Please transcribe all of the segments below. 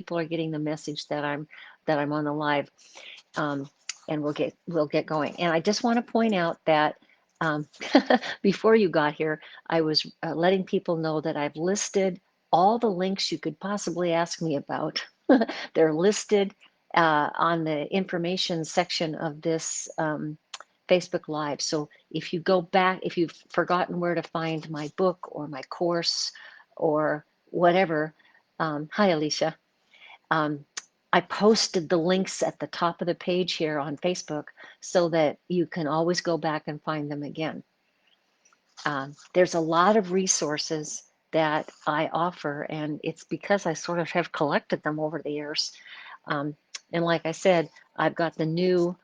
people are getting the message that I'm on the live, um, and we'll get going. And I just want to point out that um, before you got here, I was letting people know that I've listed all the links you could possibly ask me about. They're listed on the information section of this Facebook Live. So if you go back, if you've forgotten where to find my book or my course or whatever, hi Alicia. Um, I posted the links at the top of the page here on Facebook so that you can always go back and find them again. There's a lot of resources that I offer, and it's because I sort of have collected them over the years. Um, and like I said, I've got the new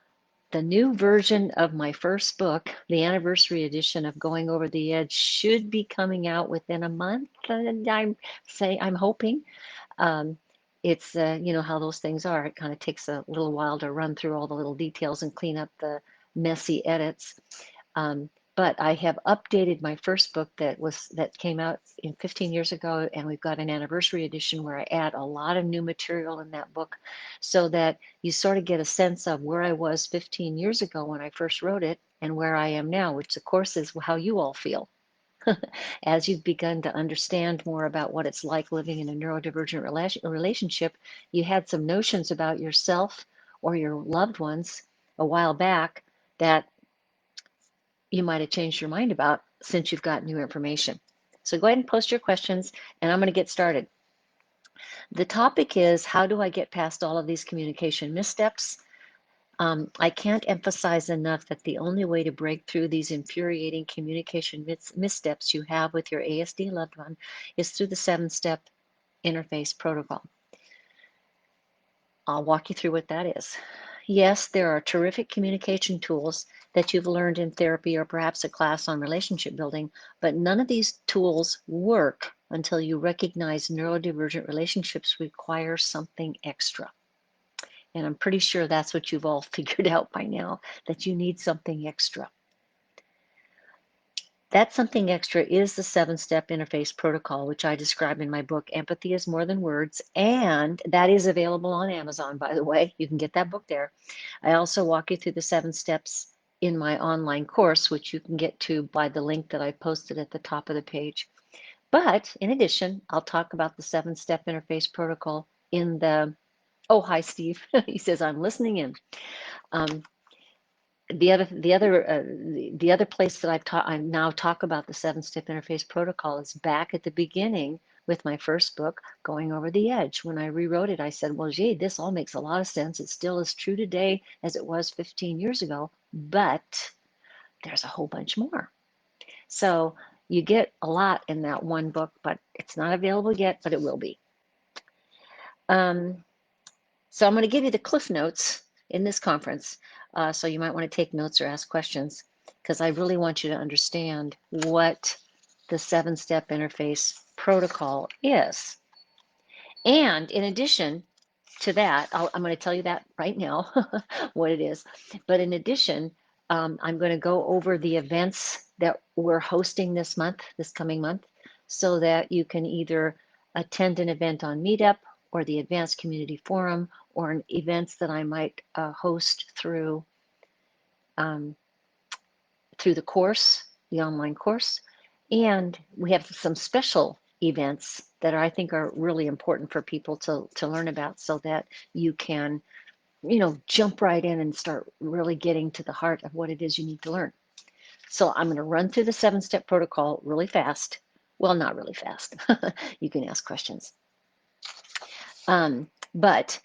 version of my first book, the anniversary edition of Going Over the Edge, should be coming out within a month. And I'm hoping. Um, it's you know how those things are. It kind of takes a little while to run through all the little details and clean up the messy edits. Um, but I have updated my first book that came out in 15 years ago, and we've got an anniversary edition where I add a lot of new material in that book, so that you sort of get a sense of where I was 15 years ago when I first wrote it and where I am now, which of course is how you all feel. As you've begun to understand more about what it's like living in a neurodivergent relationship, you had some notions about yourself or your loved ones a while back that you might have changed your mind about since you've got new information. So go ahead and post your questions, and I'm going to get started. The topic is, how do I get past all of these communication missteps? I can't emphasize enough that the only way to break through these infuriating communication missteps you have with your ASD loved one is through the 7-step interface protocol. I'll walk you through what that is. Yes, there are terrific communication tools that you've learned in therapy or perhaps a class on relationship building, but none of these tools work until you recognize neurodivergent relationships require something extra. And I'm pretty sure that's what you've all figured out by now, that you need something extra. That something extra is the 7-step interface protocol, which I describe in my book, Empathy is More Than Words, and that is available on Amazon, by the way. You can get that book there. I also walk you through the 7 steps in my online course, which you can get to by the link that I posted at the top of the page. But in addition, I'll talk about the 7-step interface protocol in the, oh, hi, Steve. He says, I'm listening in. Um, the other place that I now talk about the 7-step interface protocol is back at the beginning with my first book, Going Over the Edge. When I rewrote it, I said, well, gee, this all makes a lot of sense. It still is true today as it was 15 years ago, but there's a whole bunch more. So you get a lot in that one book, but it's not available yet, but it will be. So I'm going to give you the cliff notes in this conference. So you might want to take notes or ask questions, because I really want you to understand what the 7-step interface protocol is. And in addition to that, I'm going to tell you that right now, what it is. But in addition, I'm going to go over the events that we're hosting this month, this coming month, so that you can either attend an event on Meetup or the Advanced Community Forum, or events that I might host through the course, the online course. And we have some special events that I think are really important for people to learn about, so that you can, jump right in and start really getting to the heart of what it is you need to learn. So I'm going to run through the 7-step protocol really fast. Well, not really fast. You can ask questions. But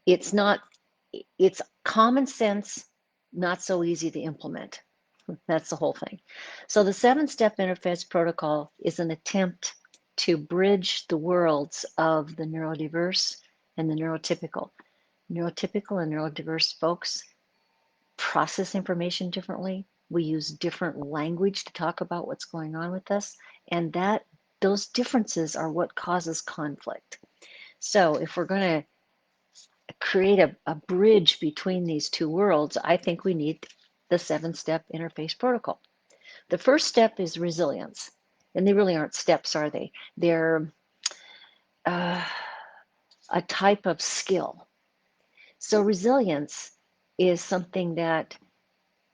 it's common sense, not so easy to implement. That's the whole thing. So the 7-step interface protocol is an attempt to bridge the worlds of the neurodiverse and the neurotypical. Neurotypical and neurodiverse folks process information differently. We use different language to talk about what's going on with us, and those differences are what causes conflict. So if we're going to create a bridge between these two worlds, I think we need the 7-step interface protocol. The first step is resilience. And they really aren't steps, are they? They're a type of skill. So resilience is something that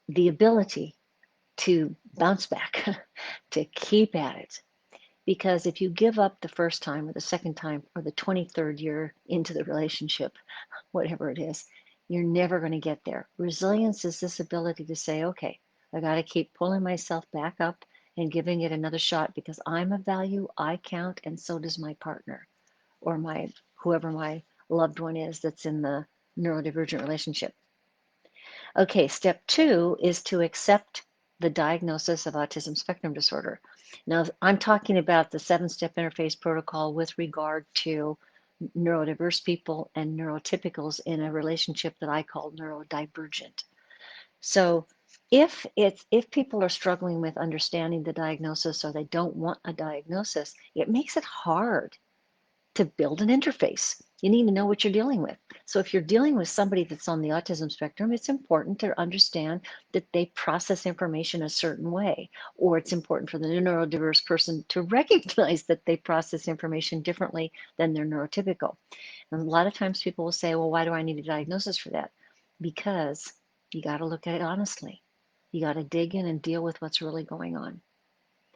the ability to bounce back, to keep at it. Because if you give up the first time or the second time or the 23rd year into the relationship, whatever it is, you're never going to get there. Resilience is this ability to say, okay, I got to keep pulling myself back up and giving it another shot because I'm of value, I count, and so does my partner or my whoever my loved one is that's in the neurodivergent relationship. Okay, step two is to accept the diagnosis of autism spectrum disorder. Now, I'm talking about the 7-step interface protocol with regard to neurodiverse people and neurotypicals in a relationship that I call neurodivergent. So if people are struggling with understanding the diagnosis or they don't want a diagnosis, it makes it hard to build an interface. You need to know what you're dealing with. So if you're dealing with somebody that's on the autism spectrum, it's important to understand that they process information a certain way, or it's important for the neurodiverse person to recognize that they process information differently than their neurotypical. And a lot of times people will say, well, why do I need a diagnosis for that? Because you got to look at it honestly. You got to dig in and deal with what's really going on.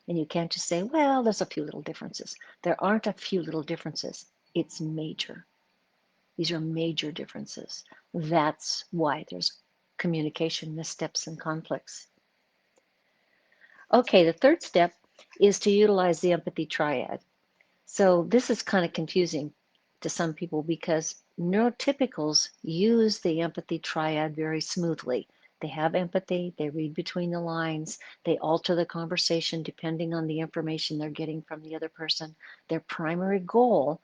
And you can't just say, well, there's a few little differences. There aren't a few little differences. It's major. These are major differences. That's why there's communication missteps and conflicts. Okay, the third step is to utilize the empathy triad. So this is kind of confusing to some people because neurotypicals use the empathy triad very smoothly. They have empathy, they read between the lines, they alter the conversation depending on the information they're getting from the other person. Their primary goal,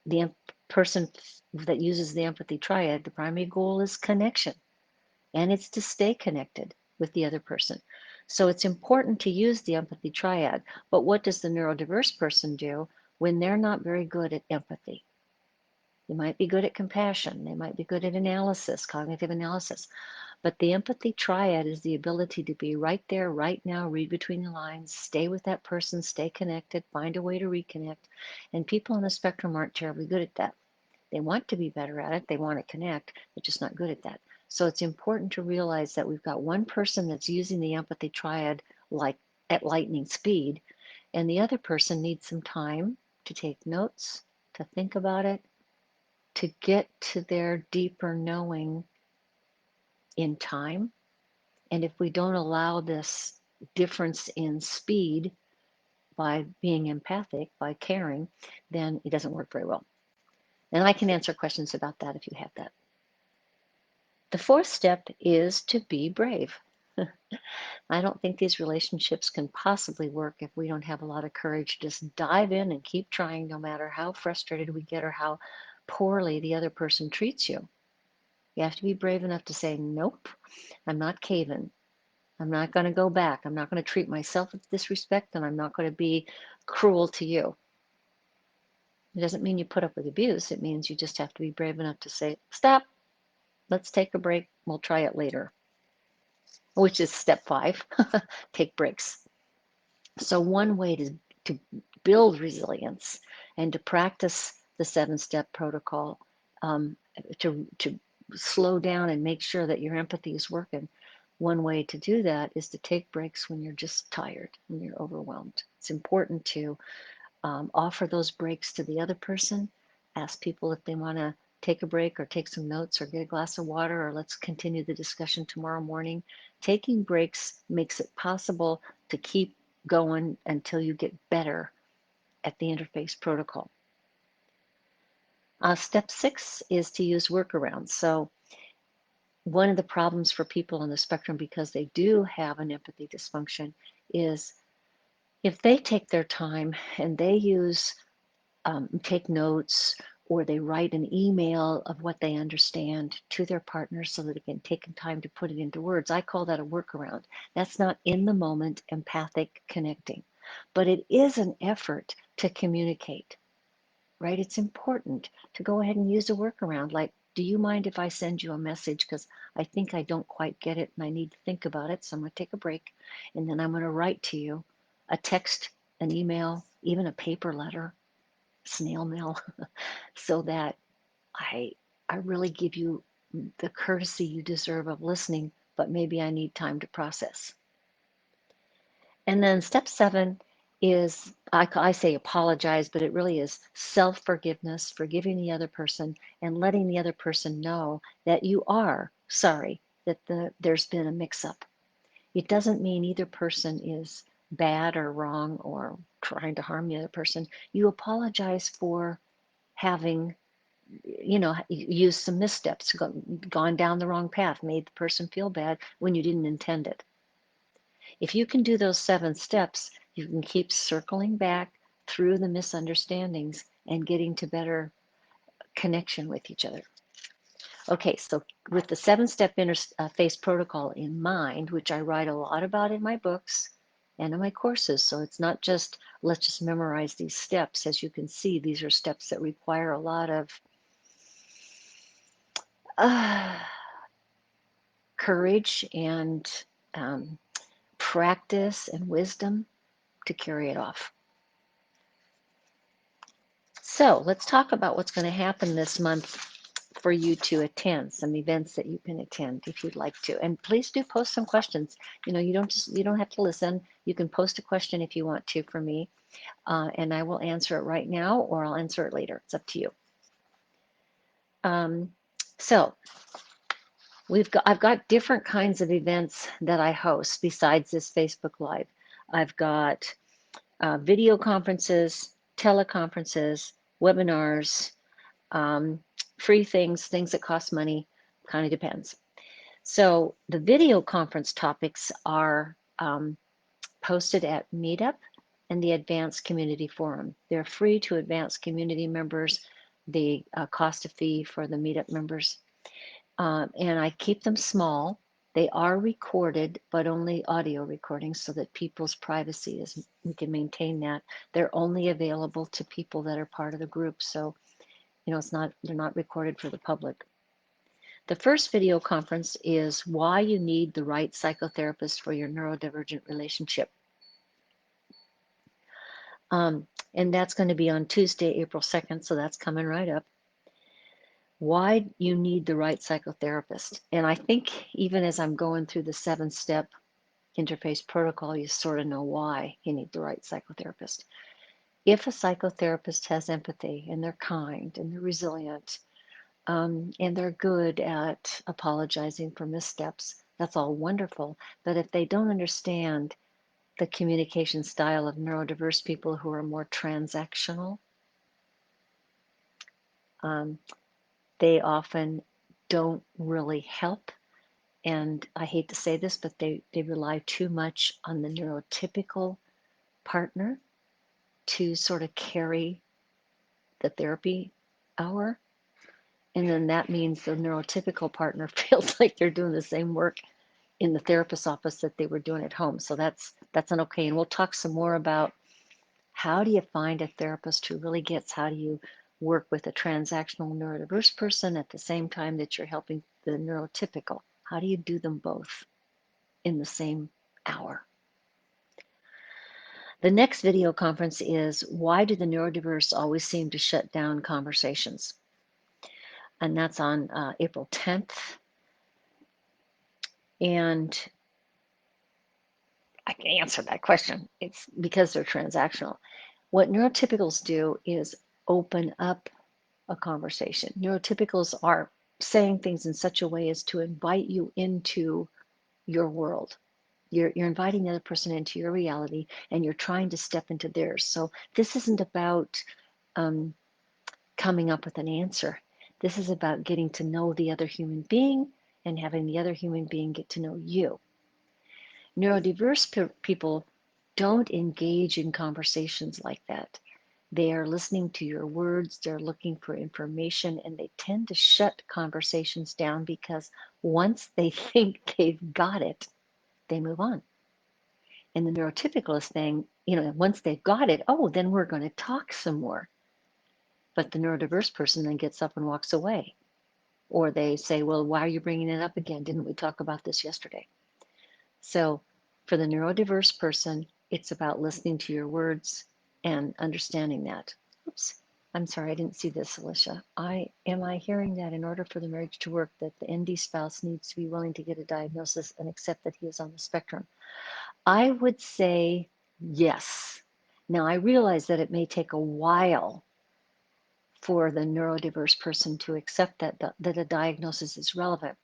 the person that uses the empathy triad, the primary goal is connection, and it's to stay connected with the other person. So it's important to use the empathy triad. But what does the neurodiverse person do when they're not very good at empathy? They might be good at compassion, they might be good at analysis, cognitive analysis, but the empathy triad is the ability to be right there, right now, read between the lines, stay with that person, stay connected, find a way to reconnect. And people on the spectrum aren't terribly good at that. They want to be better at it, they want to connect, they're just not good at that. So it's important to realize that we've got one person that's using the empathy triad like at lightning speed, and the other person needs some time to take notes, to think about it, to get to their deeper knowing in time. And if we don't allow this difference in speed by being empathic, by caring, then it doesn't work very well. And I can answer questions about that if you have that. The fourth step is to be brave. I don't think these relationships can possibly work if we don't have a lot of courage to just dive in and keep trying no matter how frustrated we get or how poorly the other person treats you. You have to be brave enough to say, nope, I'm not caving. I'm not going to go back. I'm not going to treat myself with disrespect, and I'm not going to be cruel to you. It doesn't mean you put up with abuse. It means you just have to be brave enough to say, stop, let's take a break. We'll try it later, which is step 5, take breaks. So one way to build resilience and to practice the 7-step protocol, to slow down and make sure that your empathy is working, one way to do that is to take breaks when you're just tired, when you're overwhelmed. It's important to offer those breaks to the other person, ask people if they want to take a break or take some notes or get a glass of water or let's continue the discussion tomorrow morning. Taking breaks makes it possible to keep going until you get better at the interface protocol. Step 6 is to use workarounds. So one of the problems for people on the spectrum, because they do have an empathy dysfunction, is if they take their time and they use take notes or they write an email of what they understand to their partner so that they can take time to put it into words. I call that a workaround. That's not in the moment empathic connecting, but it is an effort to communicate, right? It's important to go ahead and use a workaround like, do you mind if I send you a message because I think I don't quite get it and I need to think about it, so I'm going to take a break and then I'm going to write to you a text, an email, even a paper letter, snail mail, so that I I really give you the courtesy you deserve of listening, but maybe I need time to process. And then step 7 is, I say apologize, but it really is self-forgiveness, forgiving the other person and letting the other person know that you are sorry that there's been a mix-up. It doesn't mean either person is bad or wrong or trying to harm the other person. You apologize for having, used some missteps, gone down the wrong path, made the person feel bad when you didn't intend it. If you can do those 7 steps, you can keep circling back through the misunderstandings and getting to better connection with each other. Okay, so with the 7-step interface protocol in mind, which I write a lot about in my books and in my courses, so it's not just let's just memorize these steps. As you can see, these are steps that require a lot of uh, courage and um, practice and wisdom to carry it off. So let's talk about what's going to happen this month for you to attend, some events that you can attend if you'd like to. And please do post some questions. You don't have to listen. You can post a question if you want to for me, and I will answer it right now or I'll answer it later. It's up to you. Um, so I've got different kinds of events that I host besides this Facebook Live. I've got video conferences, teleconferences, webinars, um, free things, things that cost money, kind of depends. So the video conference topics are posted at Meetup and the Advanced Community Forum. They're free to advanced community members. They cost a fee for the Meetup members. And I keep them small. They are recorded, but only audio recordings so that people's privacy is, we can maintain that. They're only available to people that are part of the group. So, they're not recorded for the public. The first video conference is why you need the right psychotherapist for your neurodivergent relationship. And that's going to be on Tuesday, April 2nd, so that's coming right up. Why you need the right psychotherapist. And I think even as I'm going through the 7-step interface protocol, you sort of know why you need the right psychotherapist. If a psychotherapist has empathy and they're kind and they're resilient, and they're good at apologizing for missteps, that's all wonderful. But if they don't understand the communication style of neurodiverse people who are more transactional, um, they often don't really help. And I hate to say this, but they rely too much on the neurotypical partner to sort of carry the therapy hour. And then that means the neurotypical partner feels like they're doing the same work in the therapist's office that they were doing at home. So that's not okay. And we'll talk some more about how do you find a therapist who really gets how do you work with a transactional neurodiverse person at the same time that you're helping the neurotypical. How do you do them both in the same hour? The next video conference is why do the neurodiverse always seem to shut down conversations? And that's on April 10th. And I can answer that question. It's because they're transactional. What neurotypicals do is open up a conversation. Neurotypicals are saying things in such a way as to invite you into your world. You're inviting the other person into your reality and you're trying to step into theirs. So this isn't about coming up with an answer. This is about getting to know the other human being and having the other human being get to know you. Neurodiverse people don't engage in conversations like that. They are listening to your words, they're looking for information, and they tend to shut conversations down because once they think they've got it, they move on. And the neurotypicalist thing, once they've got it, oh, then we're going to talk some more. But the neurodiverse person then gets up and walks away. Or they say, well, why are you bringing it up again? Didn't we talk about this yesterday? So for the neurodiverse person, it's about listening to your words and understanding that. Oops. I'm sorry, I didn't see this, Alicia. Am I hearing that in order for the marriage to work, that the ND spouse needs to be willing to get a diagnosis and accept that he is on the spectrum? I would say yes. Now, I realize that it may take a while for the neurodiverse person to accept that a diagnosis is relevant.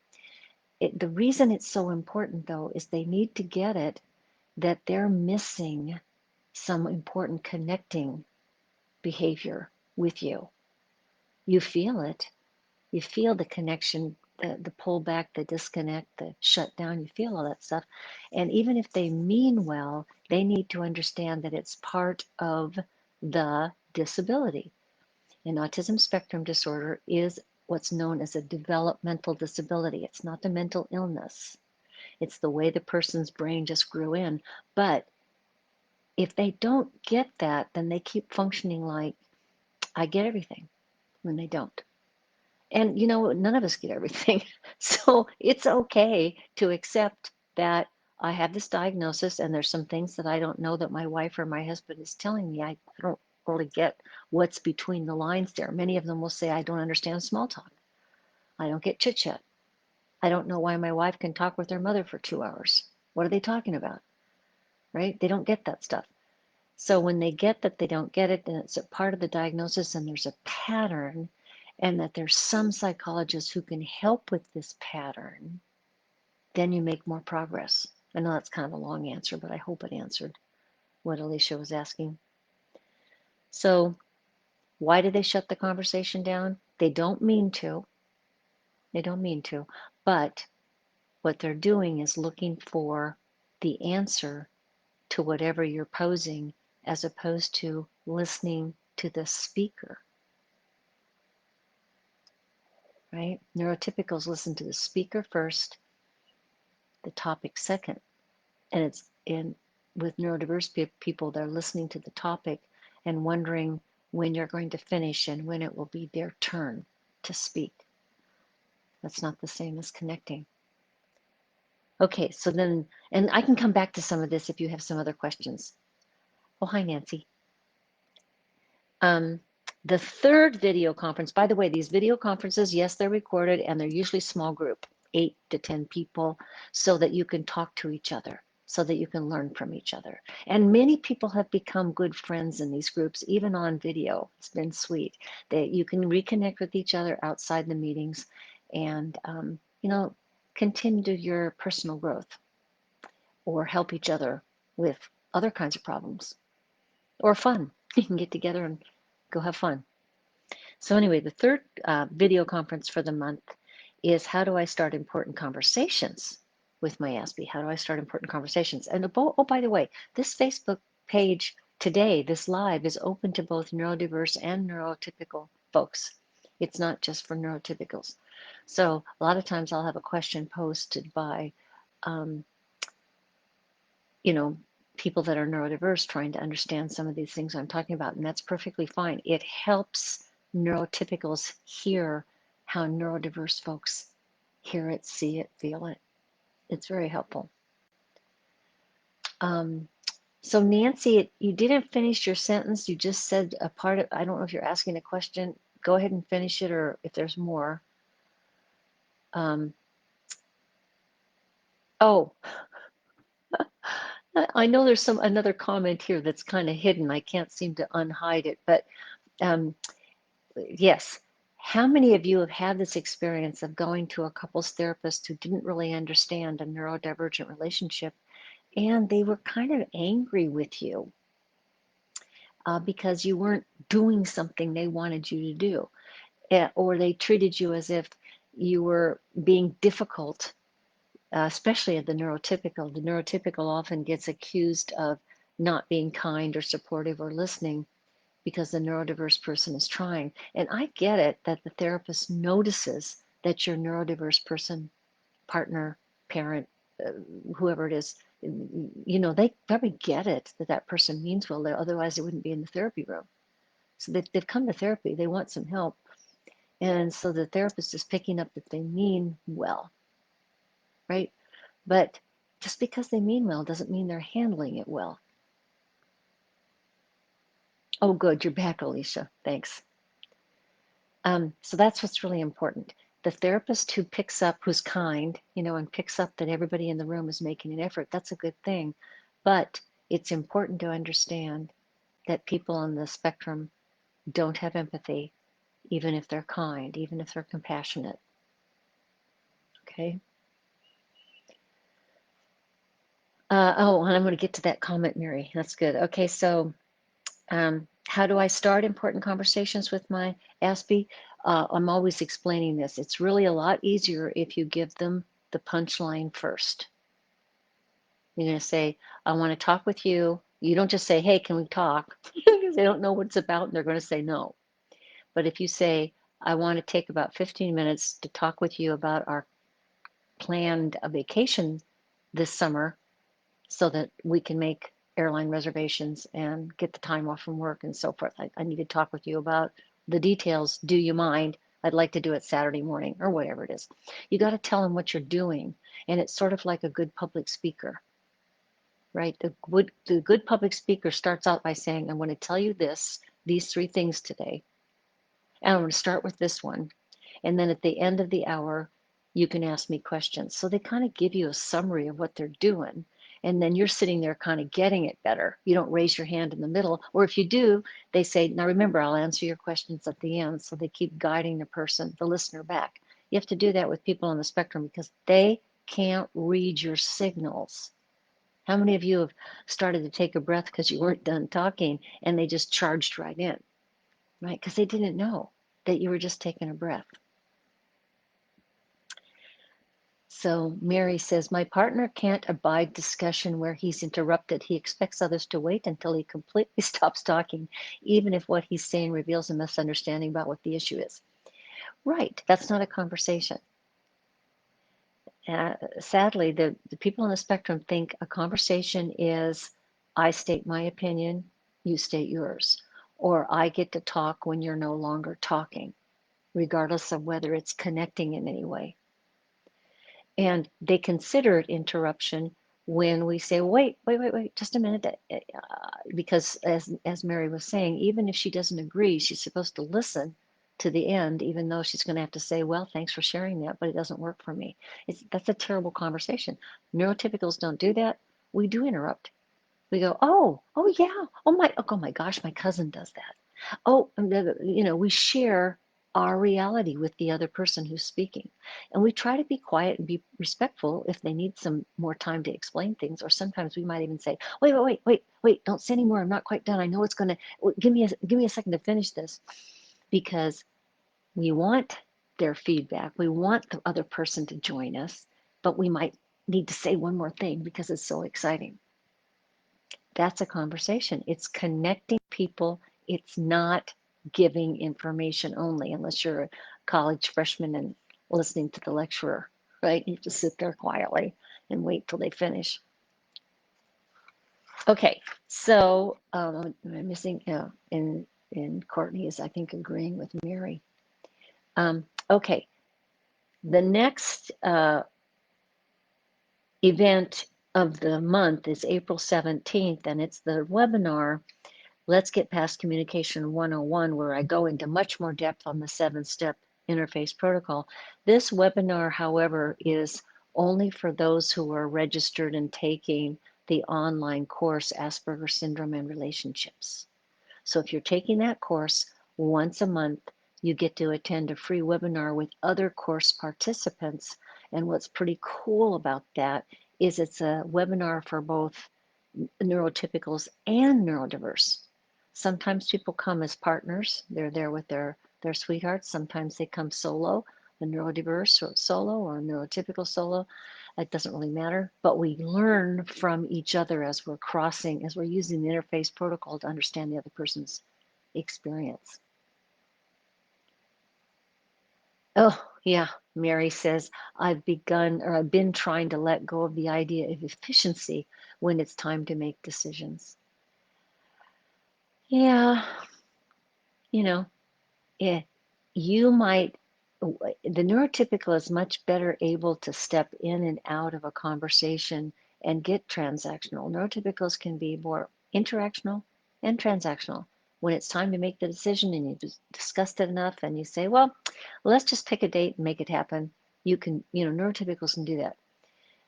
The reason it's so important, though, is they need to get it that they're missing some important connecting behavior with you. You feel it. You feel the connection, the pullback, the disconnect, the shutdown. You feel all that stuff. And even if they mean well, they need to understand that it's part of the disability. And autism spectrum disorder is what's known as a developmental disability. It's not the mental illness. It's the way the person's brain just grew in. But if they don't get that, then they keep functioning like, I get everything, when they don't. And you know, none of us get everything. So it's okay to accept that I have this diagnosis and there's some things that I don't know that my wife or my husband is telling me. I don't really get what's between the lines there. Many of them will say, I don't understand small talk. I don't get chit chat. I don't know why my wife can talk with her mother for 2 hours. What are they talking about? Right? They don't get that stuff. So when they get that they don't get it, then it's a part of the diagnosis and there's a pattern, and that there's some psychologists who can help with this pattern, then you make more progress. I know that's kind of a long answer, but I hope it answered what Alicia was asking. So why do they shut the conversation down? They don't mean to. They don't mean to. But what they're doing is looking for the answer to whatever you're posing, as opposed to listening to the speaker. Right? Neurotypicals listen to the speaker first, the topic second. And it's in with neurodiverse people, they're listening to the topic and wondering when you're going to finish and when it will be their turn to speak. That's not the same as connecting. Okay, so then, and I can come back to some of this if you have some other questions. Oh, hi, Nancy. Um, the third video conference, by the way, these video conferences, yes, they're recorded and they're usually small group, 8 to 10 people, so that you can talk to each other, so that you can learn from each other. And many people have become good friends in these groups, even on video. It's been sweet that you can reconnect with each other outside the meetings and, you know, continue your personal growth or help each other with other kinds of problems or fun. You can get together and go have fun. So anyway, the third video conference for the month is how do I start important conversations with my ASPE? How do I start important conversations? And oh, by the way, this Facebook page today, this live, is open to both neurodiverse and neurotypical folks. It's not just for neurotypicals. So a lot of times I'll have a question posted by um, you know, people that are neurodiverse trying to understand some of these things I'm talking about, and that's perfectly fine. It helps neurotypicals hear how neurodiverse folks hear it, see it, feel it. It's very helpful. Um, so Nancy, you didn't finish your sentence. You just said a part of, I don't know if you're asking a question. Go ahead and finish it, or if there's more. Um, oh, I know there's another comment here that's kind of hidden. I can't seem to unhide it, but um, yes. How many of you have had this experience of going to a couples therapist who didn't really understand a neurodivergent relationship, and they were kind of angry with you because you weren't doing something they wanted you to do, or they treated you as if you were being difficult, especially at the neurotypical. The neurotypical often gets accused of not being kind or supportive or listening because the neurodiverse person is trying. And I get it that the therapist notices that your neurodiverse person, partner, parent, uh, whoever it is, you know, they probably get it that that person means well, otherwise they wouldn't be in the therapy room. So they've come to therapy, they want some help. And so the therapist is picking up that they mean well, right? But just because they mean well doesn't mean they're handling it well. Oh, good, you're back, Alicia. Thanks. So that's what's really important. The therapist who picks up, who's kind, and picks up that everybody in the room is making an effort, that's a good thing. But it's important to understand that people on the spectrum don't have empathy, even if they're kind, even if they're compassionate. Okay. Oh, and I'm going to get to that comment, Mary. That's good. Okay, so how do I start important conversations with my ASPE? I'm always explaining this. It's really a lot easier if you give them the punchline first. You're going to say, I want to talk with you. You don't just say, hey, can we talk? Because they don't know what it's about and they're going to say no. But if you say, I want to take about 15 minutes to talk with you about our planned vacation this summer so that we can make airline reservations and get the time off from work and so forth. I need to talk with you about the details. Do you mind? I'd like to do it Saturday morning or whatever it is. You got to tell them what you're doing. And it's sort of like a good public speaker, right? The good public speaker starts out by saying, I'm going to tell you these three things today. And I'm going to start with this one. And then at the end of the hour, you can ask me questions. So they kind of give you a summary of what they're doing. And then you're sitting there kind of getting it better. You don't raise your hand in the middle. Or if you do, they say, now remember, I'll answer your questions at the end. So they keep guiding the person, the listener back. You have to do that with people on the spectrum because they can't read your signals. How many of you have started to take a breath because you weren't done talking and they just charged right in, right? Because they didn't know that you were just taking a breath. So Mary says, my partner can't abide discussion where he's interrupted. He expects others to wait until he completely stops talking, even if what he's saying reveals a misunderstanding about what the issue is. Right, that's not a conversation. Sadly, the people on the spectrum think a conversation is I state my opinion, you state yours, or I get to talk when you're no longer talking, regardless of whether it's connecting in any way. And they consider it interruption when we say, wait, just a minute, because as Mary was saying, even if she doesn't agree, she's supposed to listen to the end, even though she's going to have to say, well, thanks for sharing that, but it doesn't work for me. That's a terrible conversation. Neurotypicals don't do that. We do interrupt. We go, oh yeah, oh my gosh, my cousin does that. Oh, and we share our reality with the other person who's speaking. And we try to be quiet and be respectful if they need some more time to explain things. Or sometimes we might even say, wait, don't say anymore. I'm not quite done. I know it's going to, give me a second to finish this. Because we want their feedback. We want the other person to join us, but we might need to say one more thing because it's so exciting. That's a conversation. It's connecting people. It's not giving information only, unless you're a college freshman and listening to the lecturer, right? You just sit there quietly and wait till they finish. Okay, so I'm missing, in Courtney is, I think, agreeing with Mary. Okay, the next event of the month is April 17th, and it's the webinar Let's Get Past Communication 101, where I go into much more depth on the 7-step interface protocol. This webinar, however, is only for those who are registered and taking the online course, Asperger's Syndrome and Relationships. So if you're taking that course once a month, you get to attend a free webinar with other course participants. And what's pretty cool about that is it's a webinar for both neurotypicals and neurodiverse. Sometimes people come as partners. They're there with their sweethearts. Sometimes they come solo, a neurodiverse or solo or a neurotypical solo. It doesn't really matter. But we learn from each other as we're crossing, as we're using the interface protocol to understand the other person's experience. Oh, yeah, Mary says, I've been trying to let go of the idea of efficiency when it's time to make decisions. Yeah, you know, yeah, you might, the neurotypical is much better able to step in and out of a conversation and get transactional. Neurotypicals can be more interactional and transactional. when it's time to make the decision and you've discussed it enough and you say, well, let's just pick a date and make it happen. You can, neurotypicals can do that.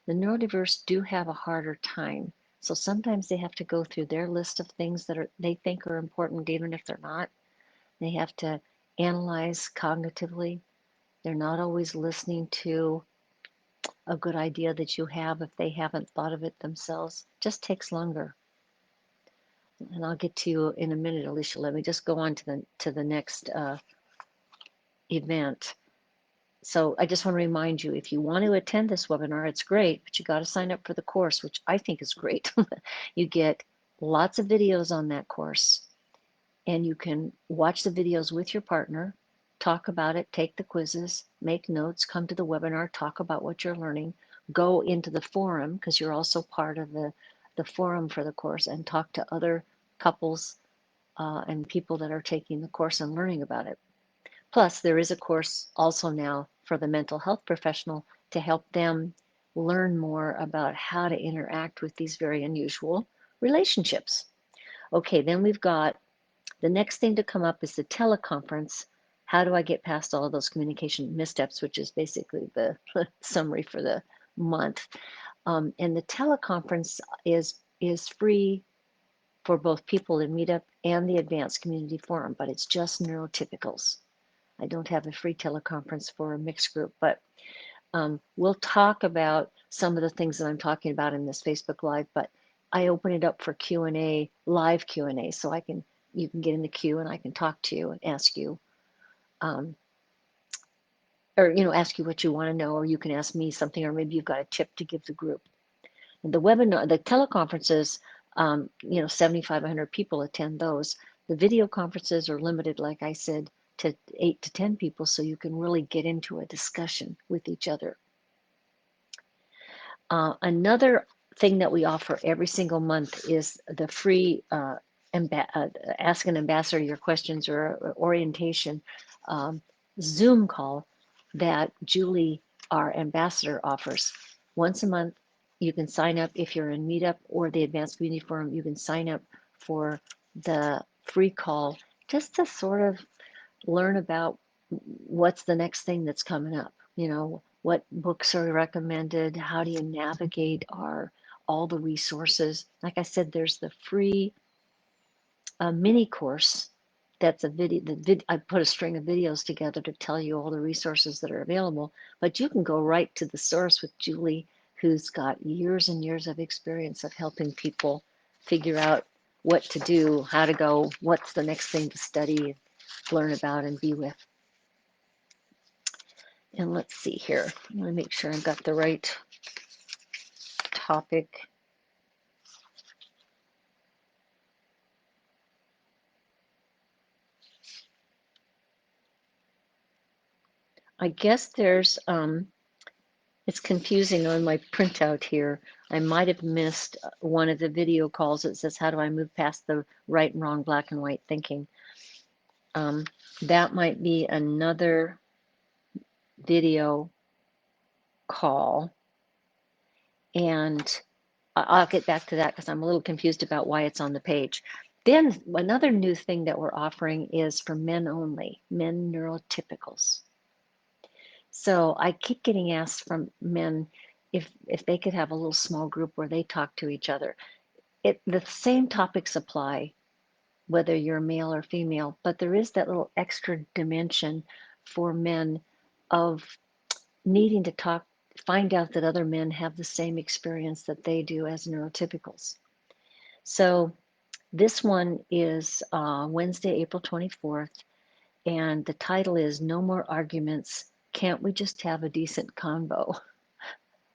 The neurodiverse do have a harder time. So sometimes they have to go through their list of things that they think are important, even if they're not. They have to analyze cognitively. They're not always listening to a good idea that you have if they haven't thought of it themselves. It just takes longer. And I'll get to you in a minute, Alicia. Let me just go on to the next event. So I just want to remind you, if you want to attend this webinar, it's great, but you got to sign up for the course, which I think is great. You get lots of videos on that course, and you can watch the videos with your partner, talk about it, take the quizzes, make notes, come to the webinar, talk about what you're learning, go into the forum, because you're also part of the forum for the course, and talk to other couples and people that are taking the course and learning about it. Plus, there is a course also now for the mental health professional to help them learn more about how to interact with these very unusual relationships. Okay, then we've got the next thing to come up is the teleconference. How do I get past all of those communication missteps, which is basically the summary for the month. And the teleconference is free for both people in Meetup and the Advanced Community Forum, but it's just neurotypicals. I don't have a free teleconference for a mixed group, but we'll talk about some of the things that I'm talking about in this Facebook Live, but I open it up for Q&A, live Q&A, so you can get in the queue and I can talk to you and ask you, or ask you what you want to know, or you can ask me something, or maybe you've got a tip to give the group. And the webinar, the teleconferences, 7,500 people attend those. The video conferences are limited, like I said, to 8 to 10 people, so you can really get into a discussion with each other. Another thing that we offer every single month is the free Ask an Ambassador Your Questions or Orientation Zoom call that Julie, our ambassador, offers. Once a month, you can sign up if you're in Meetup or the Advanced Community Forum. You can sign up for the free call just to sort of learn about what's the next thing that's coming up. What books are recommended? How do you navigate all the resources? Like I said, there's the free mini course. That's a video. I put a string of videos together to tell you all the resources that are available. But you can go right to the source with Julie, who's got years and years of experience of helping people figure out what to do, how to go, what's the next thing to study, learn about, and be with. And let's see here. I want to make sure I've got the right topic. I guess it's confusing on my printout here. I might have missed one of the video calls that says, how do I move past the right and wrong, black and white thinking? That might be another video call. And I'll get back to that because I'm a little confused about why it's on the page. Then another new thing that we're offering is for men only, men neurotypicals. So I keep getting asked from men if they could have a little small group where they talk to each other. The same topics apply whether you're male or female, but there is that little extra dimension for men of needing to talk, find out that other men have the same experience that they do as neurotypicals. So this one is Wednesday, April 24th, and the title is No More Arguments. Can't we just have a decent convo?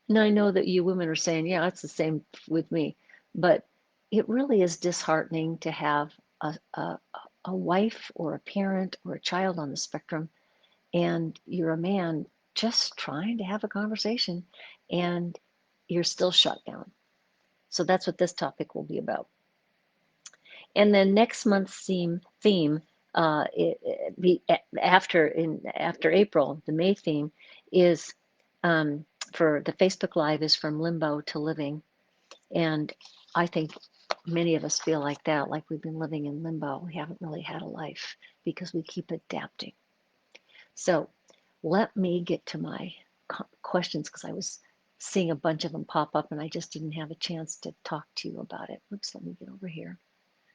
And I know that you women are saying, yeah, it's the same with me, but it really is disheartening to have a wife or a parent or a child on the spectrum, and you're a man just trying to have a conversation, and you're still shut down. So that's what this topic will be about. And then next month's theme after April, the May theme is for the Facebook Live is from limbo to living. And I think many of us feel like that, like we've been living in limbo. We haven't really had a life because we keep adapting. So let me get to my questions because I was seeing a bunch of them pop up and I just didn't have a chance to talk to you about it. Oops, let me get over here.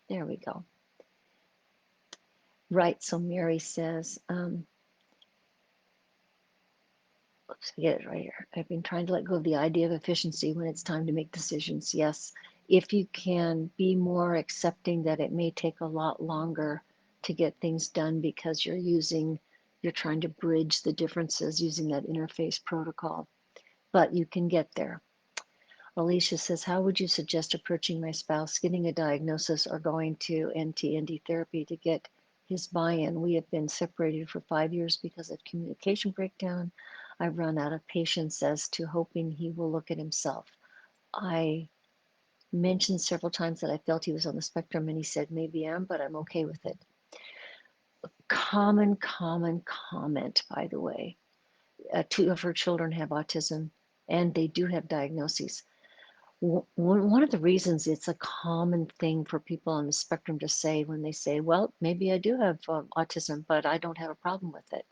There we go. Right, so Mary says, oops, I get it right here. I've been trying to let go of the idea of efficiency when it's time to make decisions. Yes, if you can be more accepting that it may take a lot longer to get things done because you're trying to bridge the differences using that interface protocol, but you can get there. Alicia says, how would you suggest approaching my spouse, getting a diagnosis or going to NT therapy to get his buy-in? We have been separated for 5 years because of communication breakdown. I've run out of patience as to hoping he will look at himself. I mentioned several times that I felt he was on the spectrum and he said, maybe I am, but I'm okay with it. Common comment, by the way. 2 of her children have autism and they do have diagnoses. One of the reasons it's a common thing for people on the spectrum to say when they say, well, maybe I do have autism, but I don't have a problem with it.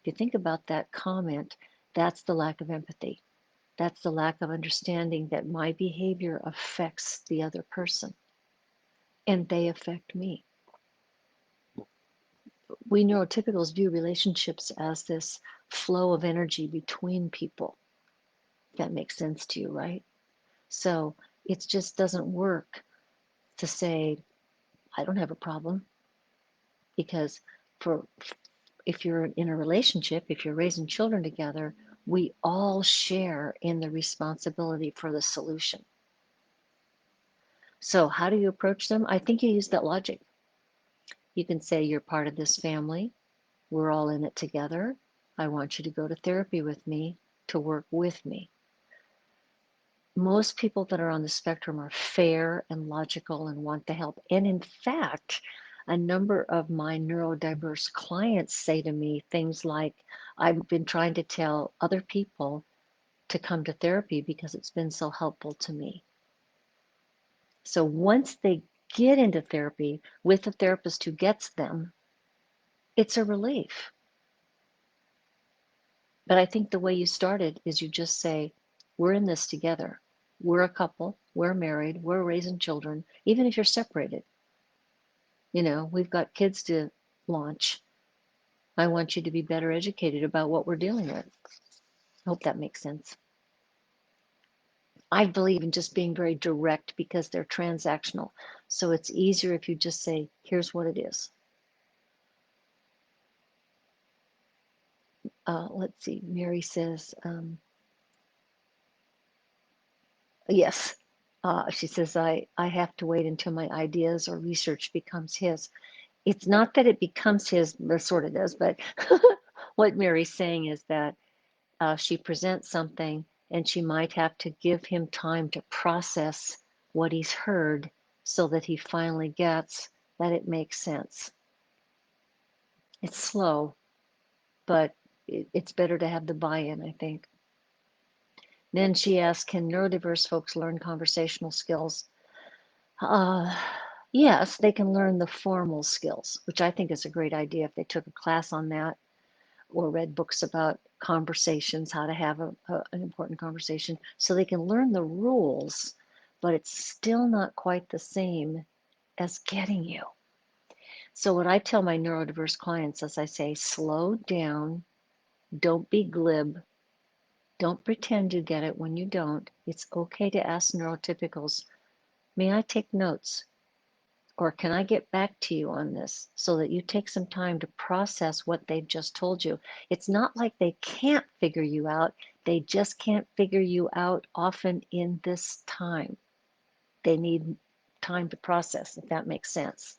If you think about that comment, that's the lack of empathy. That's the lack of understanding that my behavior affects the other person and they affect me. We neurotypicals view relationships as this flow of energy between people. That makes sense to you, right? So it just doesn't work to say, I don't have a problem, because for if you're in a relationship, if you're raising children together, we all share in the responsibility for the solution. So how do you approach them? I think you use that logic. You can say, you're part of this family. We're all in it together. I want you to go to therapy with me to work with me. Most people that are on the spectrum are fair and logical and want to help. And in fact, a number of my neurodiverse clients say to me things like, I've been trying to tell other people to come to therapy because it's been so helpful to me. So once they get into therapy with a therapist who gets them, it's a relief. But I think the way you started is you just say, we're in this together. We're a couple, we're married, we're raising children, even if you're separated. You know, we've got kids to launch. I want you to be better educated about what we're dealing with. I hope that makes sense. I believe in just being very direct because they're transactional. So it's easier if you just say, here's what it is. Let's see, Mary says, yes. She says, I have to wait until my ideas or research becomes his. It's not that it becomes his, but sort of does, but what Mary's saying is that she presents something and she might have to give him time to process what he's heard so that he finally gets that it makes sense. It's slow, but it's better to have the buy-in, I think. Then she asked, can neurodiverse folks learn conversational skills? Uh, yes, they can learn the formal skills, which I think is a great idea if they took a class on that or read books about conversations, how to have an important conversation, so they can learn the rules, but it's still not quite the same as getting you. So what I tell my neurodiverse clients is I say, slow down, don't be glib, don't pretend you get it when you don't. It's okay to ask neurotypicals, may I take notes? Or can I get back to you on this so that you take some time to process what they've just told you? It's not like they can't figure you out. They just can't figure you out often in this time. They need time to process, if that makes sense.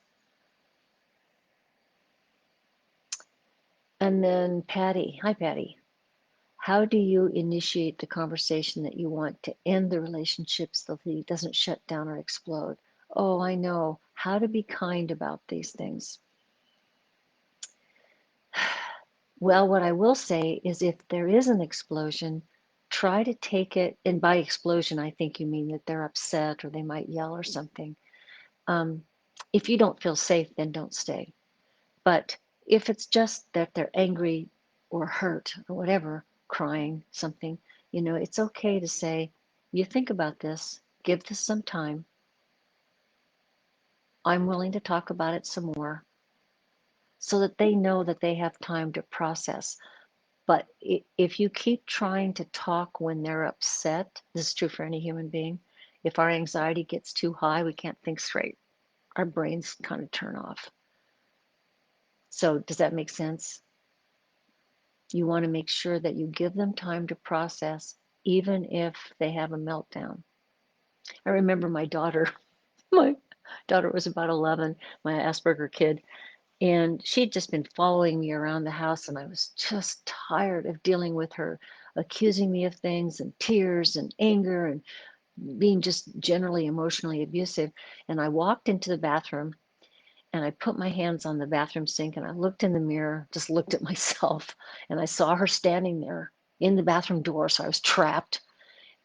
And then Patty, hi Patty. How do you initiate the conversation that you want to end the relationship so that it doesn't shut down or explode? Oh, I know. How to be kind about these things. Well, what I will say is if there is an explosion, try to take it, and by explosion, I think you mean that they're upset or they might yell or something. Um, if you don't feel safe, then don't stay. But if it's just that they're angry or hurt or whatever, crying, something, it's okay to say, you think about this, give this some time. I'm willing to talk about it some more so that they know that they have time to process. But if you keep trying to talk when they're upset, this is true for any human being. If our anxiety gets too high, we can't think straight. Our brains kind of turn off. So, does that make sense? You want to make sure that you give them time to process, even if they have a meltdown. I remember my daughter was about 11, my Asperger kid, and she'd just been following me around the house, and I was just tired of dealing with her, accusing me of things and tears and anger and being just generally emotionally abusive. And I walked into the bathroom and I put my hands on the bathroom sink and I looked in the mirror, just looked at myself, and I saw her standing there in the bathroom door. So I was trapped.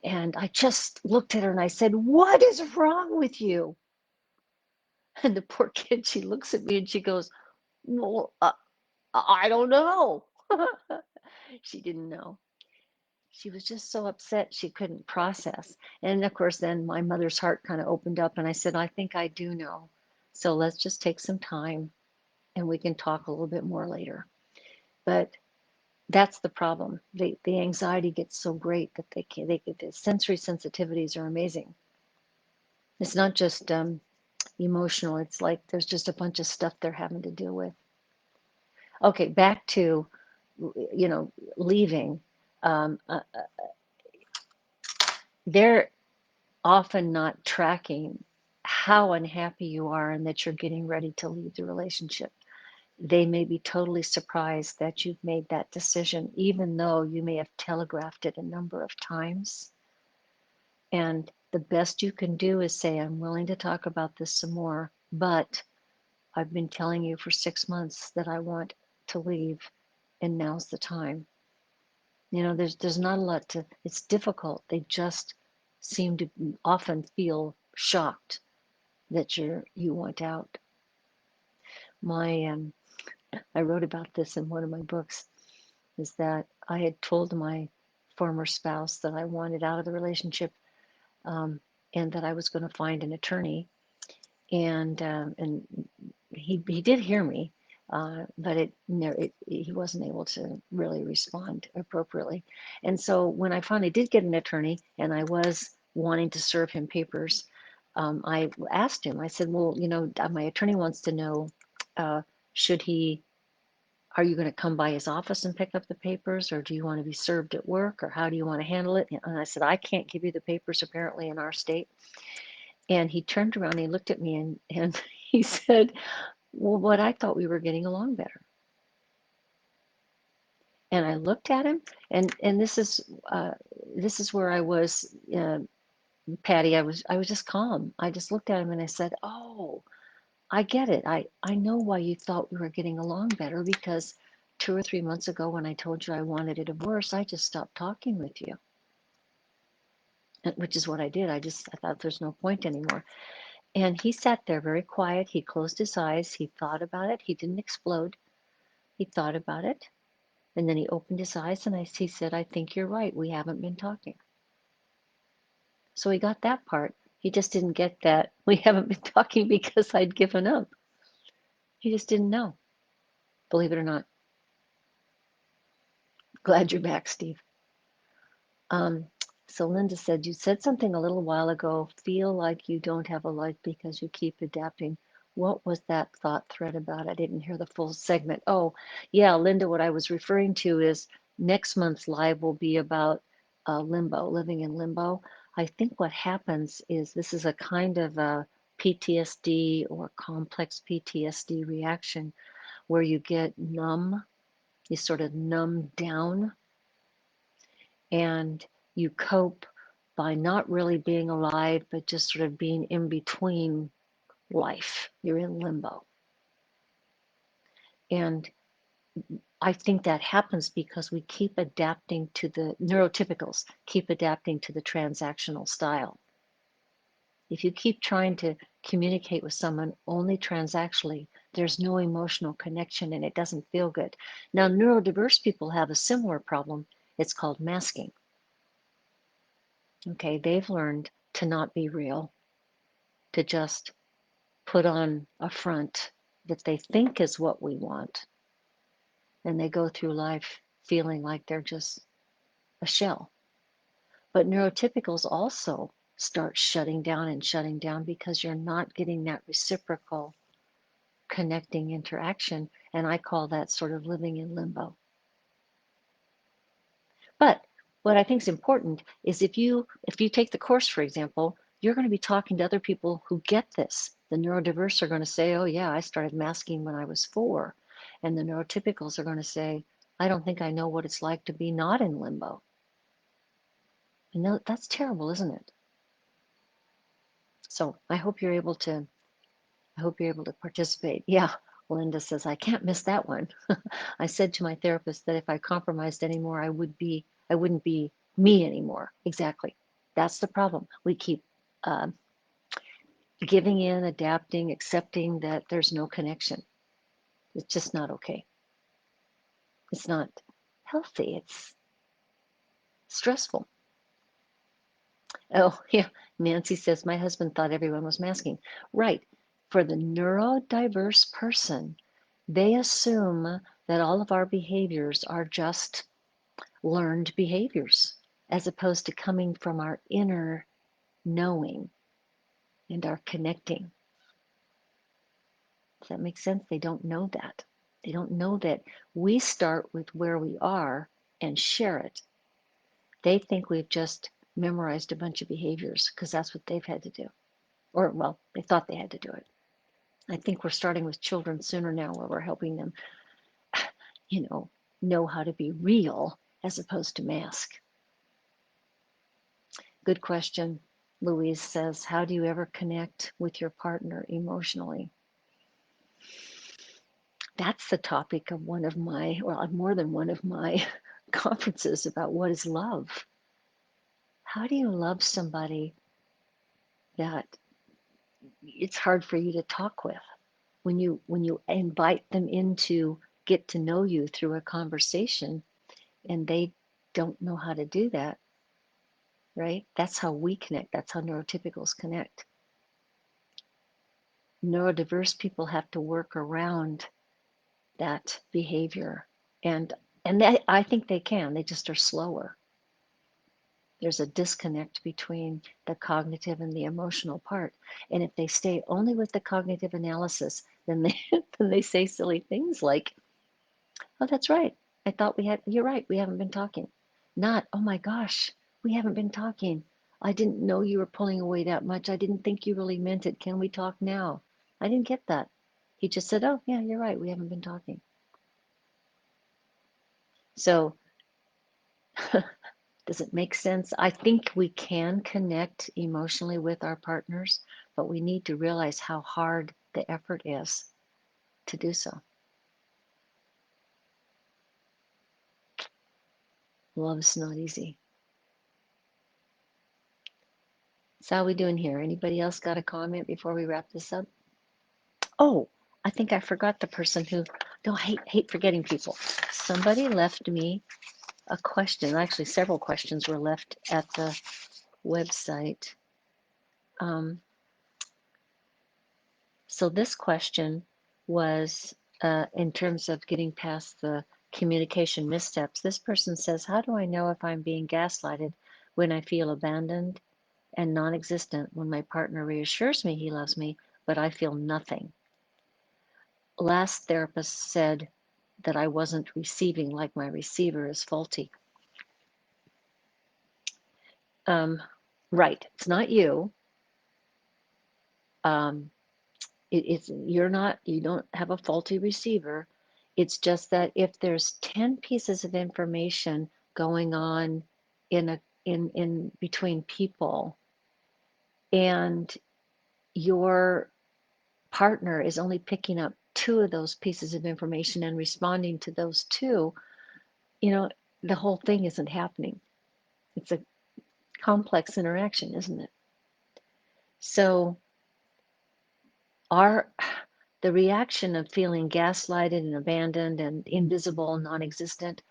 And I just looked at her and I said, "What is wrong with you?" And the poor kid, she looks at me and she goes, "Well, I don't know." She didn't know. She was just so upset she couldn't process. And of course, then my mother's heart kind of opened up and I said, "I think I do know. So let's just take some time and we can talk a little bit more later." But that's the problem. The anxiety gets so great that they the sensory sensitivities are amazing. It's not just emotional. It's like there's just a bunch of stuff they're having to deal with. Okay, back to leaving. Um, uh, they're often not tracking how unhappy you are and that you're getting ready to leave the relationship. They may be totally surprised that you've made that decision, even though you may have telegraphed it a number of times. And the best you can do is say, "I'm willing to talk about this some more, but I've been telling you for 6 months that I want to leave, and now's the time." There's not a lot to, it's difficult. They just seem to often feel shocked that you want out. My I wrote about this in one of my books, is that I had told my former spouse that I wanted out of the relationship, um, and that I was going to find an attorney, and he did hear me, but he wasn't able to really respond appropriately. And so when I finally did get an attorney, and I was wanting to serve him papers, I asked him. I said, "Well, my attorney wants to know, uh, should he are you going to come by his office and pick up the papers, or do you want to be served at work, or how do you want to handle it?" And I said, "I can't give you the papers apparently in our state." And he turned around and he looked at me and he said, "Well, but I thought we were getting along better." And I looked at him, and this is where I was, Patty. I was just calm. I just looked at him and I said, "Oh, I get it. I know why you thought we were getting along better, because 2 or 3 months ago when I told you I wanted a divorce, I just stopped talking with you." Which is what I did. I thought there's no point anymore. And he sat there very quiet. He closed his eyes. He thought about it. He didn't explode. He thought about it. And then he opened his eyes and he said, "I think you're right. We haven't been talking." So he got that part. He just didn't get that we haven't been talking because I'd given up. He just didn't know, believe it or not. Glad you're back, Steve. Um, so Linda said, "You said something a little while ago, feel like you don't have a life because you keep adapting." What was that thought thread about? I didn't hear the full segment. Oh, yeah, Linda, what I was referring to is next month's live will be about limbo, living in limbo. I think what happens is this is a kind of a PTSD or complex PTSD reaction where you get numb, you sort of numb down, and you cope by not really being alive, but just sort of being in between life. You're in limbo. And I think that happens because we keep adapting to the neurotypicals, keep adapting to the transactional style. If you keep trying to communicate with someone only transactionally, there's no emotional connection and it doesn't feel good. Now, neurodiverse people have a similar problem. It's called masking. Okay, they've learned to not be real, to just put on a front that they think is what we want. And they go through life feeling like they're just a shell. But neurotypicals also start shutting down because you're not getting that reciprocal connecting interaction. And I call that sort of living in limbo. But what I think is important is if you take the course, for example, you're going to be talking to other people who get this. The neurodiverse are going to say, oh yeah, I started masking when I was 4. And the neurotypicals are going to say, I don't think I know what it's like to be not in limbo. And that's terrible, isn't it? So I hope you're able to participate. Yeah, Linda says, I can't miss that one. I said to my therapist that if I compromised anymore, I wouldn't be me anymore. Exactly. That's the problem. We keep uh, giving in, adapting, accepting that there's no connection. It's just not okay. It's not healthy. It's stressful. Oh, yeah. Nancy says, my husband thought everyone was masking. Right. For the neurodiverse person, they assume that all of our behaviors are just learned behaviors as opposed to coming from our inner knowing and our connecting. Does that make sense? They don't know that. They don't know that we start with where we are and share it. They think we've just memorized a bunch of behaviors because that's what they've had to do. Or, well, they thought they had to do it. I think we're starting with children sooner now where we're helping them, you know how to be real as opposed to mask. Good question. Louise says, how do you ever connect with your partner emotionally? That's the topic of one of my, well, more than one of my conferences about what is love. How do you love somebody that it's hard for you to talk with? When you invite them in to get to know you through a conversation and they don't know how to do that, right? That's how we connect. That's how neurotypicals connect. Neurodiverse people have to work around that behavior. And I think they can. They just are slower. There's a disconnect between the cognitive and the emotional part. And if they stay only with the cognitive analysis, then they then they say silly things like, "Oh, that's right. I thought we had. You're right. We haven't been talking." Not, "Oh my gosh, we haven't been talking. I didn't know you were pulling away that much. I didn't think you really meant it. Can we talk now?" I didn't get that. He just said, "Oh, yeah, you're right. We haven't been talking." So does it make sense? I think we can connect emotionally with our partners, but we need to realize how hard the effort is to do so. Love's not easy. So how are we doing here? Anybody else got a comment before we wrap this up? Oh, I think I forgot the person who, no, I hate forgetting people. Somebody left me a question. Actually, several questions were left at the website. Um, So this question was in terms of getting past the communication missteps. This person says, how do I know if I'm being gaslighted when I feel abandoned and non-existent when my partner reassures me he loves me, but I feel nothing? Last therapist said that I wasn't receiving, like my receiver is faulty. Right, it's not you. Um, you don't have a faulty receiver. It's just that if there's 10 pieces of information going on in between people and your partner is only picking up 2 of those pieces of information and responding to those 2, you know, the whole thing isn't happening. It's a complex interaction, isn't it? So the reaction of feeling gaslighted and abandoned and invisible, non-existent,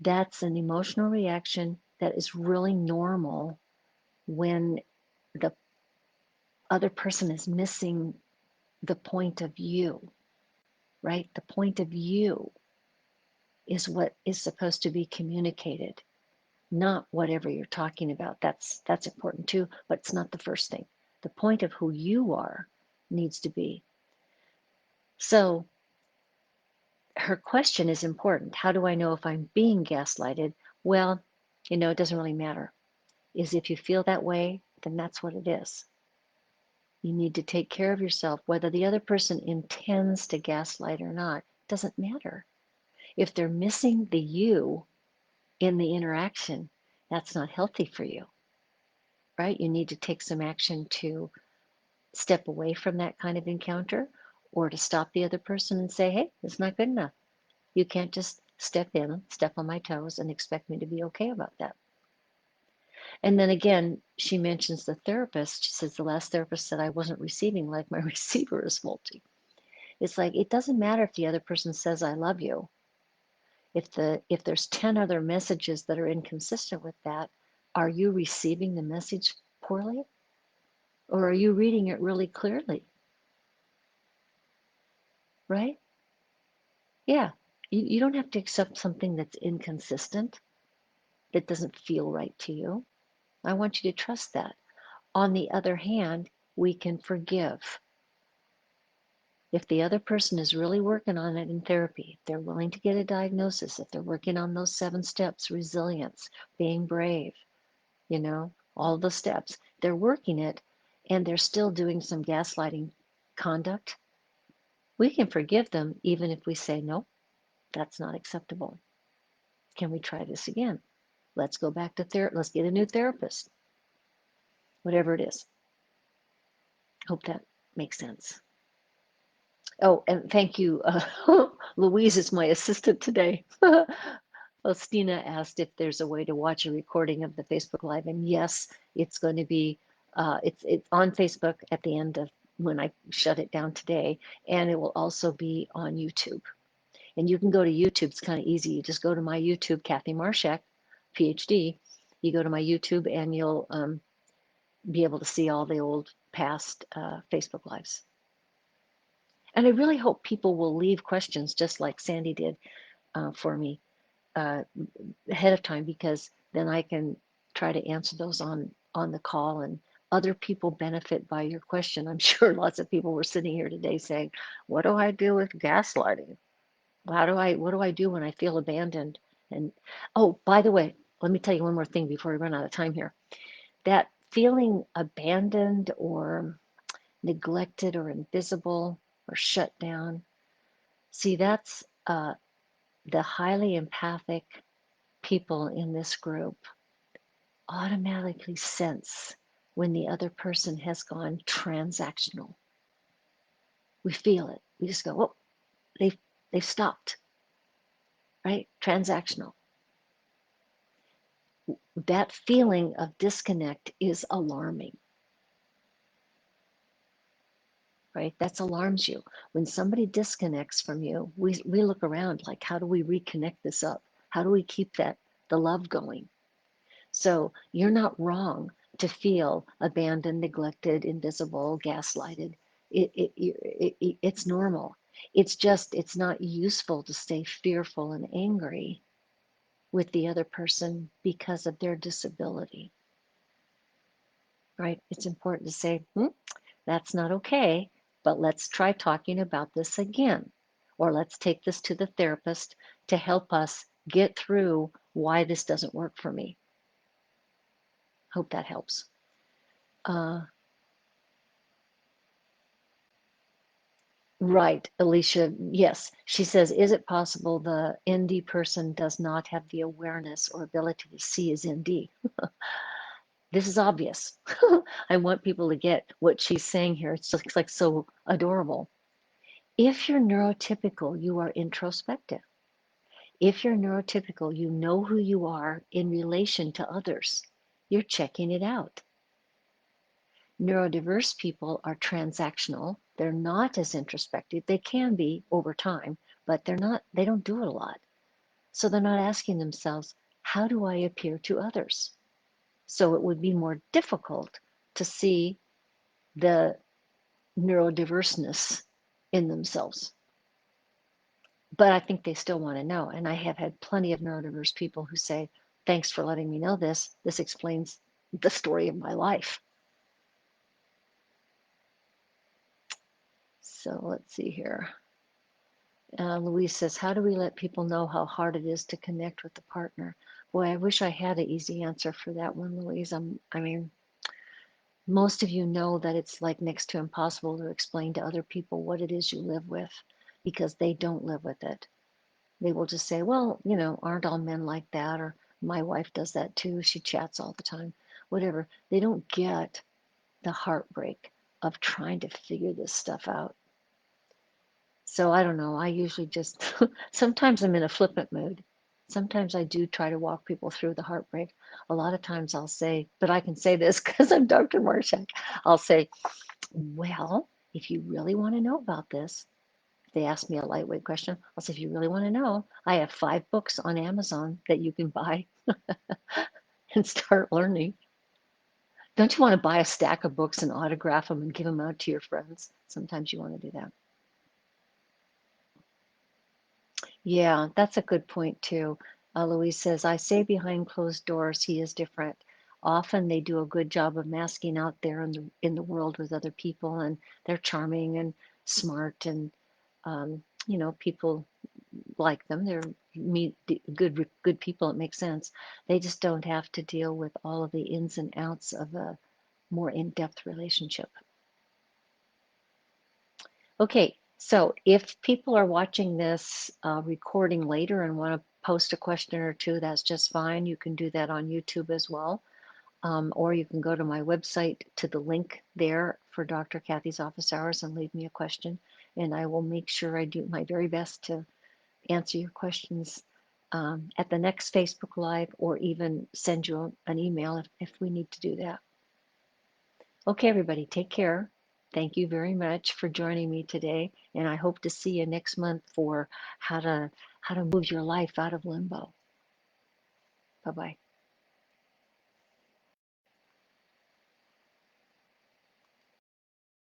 that's an emotional reaction that is really normal when the other person is missing the point of view, right? The point of view is what is supposed to be communicated, not whatever you're talking about. That's important too, but it's not the first thing. The point of who you are needs to be. So her question is important. How do I know if I'm being gaslighted? Well, it doesn't really matter. Is if you feel that way, then that's what it is. You need to take care of yourself. Whether the other person intends to gaslight or not, doesn't matter. If they're missing the you in the interaction, that's not healthy for you, right? You need to take some action to step away from that kind of encounter or to stop the other person and say, hey, it's not good enough. You can't just step in, step on my toes, and expect me to be okay about that. And then again, she mentions the therapist. She says the last therapist said I wasn't receiving like my receiver is faulty. It's like it doesn't matter if the other person says I love you. If there's 10 other messages that are inconsistent with that, are you receiving the message poorly? Or are you reading it really clearly? Right? Yeah. You don't have to accept something that's inconsistent, that doesn't feel right to you. I want you to trust that. On the other hand, we can forgive. If the other person is really working on it in therapy, if they're willing to get a diagnosis, if they're working on those 7 steps, resilience, being brave, all the steps, they're working it and they're still doing some gaslighting conduct, we can forgive them even if we say, no, that's not acceptable. Can we try this again? Let's go back to therapy. Let's get a new therapist, whatever it is. Hope that makes sense. Oh, and thank you. Louise is my assistant today. Faustina asked if there's a way to watch a recording of the Facebook Live, and yes, it's going to be it's on Facebook at the end of when I shut it down today, and it will also be on YouTube. And you can go to YouTube. It's kind of easy. You just go to my YouTube, Kathy Marshak, Ph.D. You go to my YouTube, and you'll be able to see all the old past Facebook Lives. And I really hope people will leave questions just like Sandy did for me uh, ahead of time, because then I can try to answer those on the call, and other people benefit by your question. I'm sure lots of people were sitting here today saying, what do I do with gaslighting? What do I do when I feel abandoned? And oh, by the way, let me tell you one more thing before we run out of time here. That feeling abandoned or neglected or invisible or shut down, see, that's the highly empathic people in this group automatically sense when the other person has gone transactional. We feel it. We just go, oh, they've stopped, right? Transactional. That feeling of disconnect is alarming, right? That's alarms you. When somebody disconnects from you, we look around like, how do we reconnect this up? How do we keep the love going? So you're not wrong to feel abandoned, neglected, invisible, gaslighted. It's normal. It's not useful to stay fearful and angry with the other person because of their disability, right? It's important to say, that's not okay, but let's try talking about this again. Or let's take this to the therapist to help us get through why this doesn't work for me. Hope that helps. Uh, Right, Alicia. Yes. She says, is it possible the ND person does not have the awareness or ability to see as ND? This is obvious. I want people to get what she's saying here. It's just like so adorable. If you're neurotypical, you are introspective. If you're neurotypical, you know who you are in relation to others. You're checking it out. Neurodiverse people are transactional. They're not as introspective. They can be over time, but they don't do it a lot. So they're not asking themselves, how do I appear to others? So it would be more difficult to see the neurodiverseness in themselves. But I think they still want to know. And I have had plenty of neurodiverse people who say, thanks for letting me know this. This explains the story of my life. So let's see here. Louise says, how do we let people know how hard it is to connect with the partner? Boy, I wish I had an easy answer for that one, Louise. I mean, most of you know that it's like next to impossible to explain to other people what it is you live with because they don't live with it. They will just say, well, aren't all men like that? Or my wife does that too. She chats all the time, whatever. They don't get the heartbreak of trying to figure this stuff out. So I don't know. I usually just, sometimes I'm in a flippant mood. Sometimes I do try to walk people through the heartbreak. A lot of times I'll say, but I can say this because I'm Dr. Marshak. I'll say, well, if you really want to know about this, if they ask me a lightweight question, I'll say, if you really want to know, I have 5 books on Amazon that you can buy and start learning. Don't you want to buy a stack of books and autograph them and give them out to your friends? Sometimes you want to do that. Yeah, that's a good point too. Louise says, I say behind closed doors he is different. Often they do a good job of masking out there in the world with other people, and they're charming and smart, and people like them. They're good people. It makes sense. They just don't have to deal with all of the ins and outs of a more in-depth relationship. Okay, so if people are watching this recording later and want to post a question or two, that's just fine. You can do that on YouTube as well. Or you can go to my website to the link there for Dr. Kathy's office hours and leave me a question. And I will make sure I do my very best to answer your questions at the next Facebook Live or even send you an email if we need to do that. Okay, everybody, take care. Thank you very much for joining me today, and I hope to see you next month for how to move your life out of limbo. Bye-bye.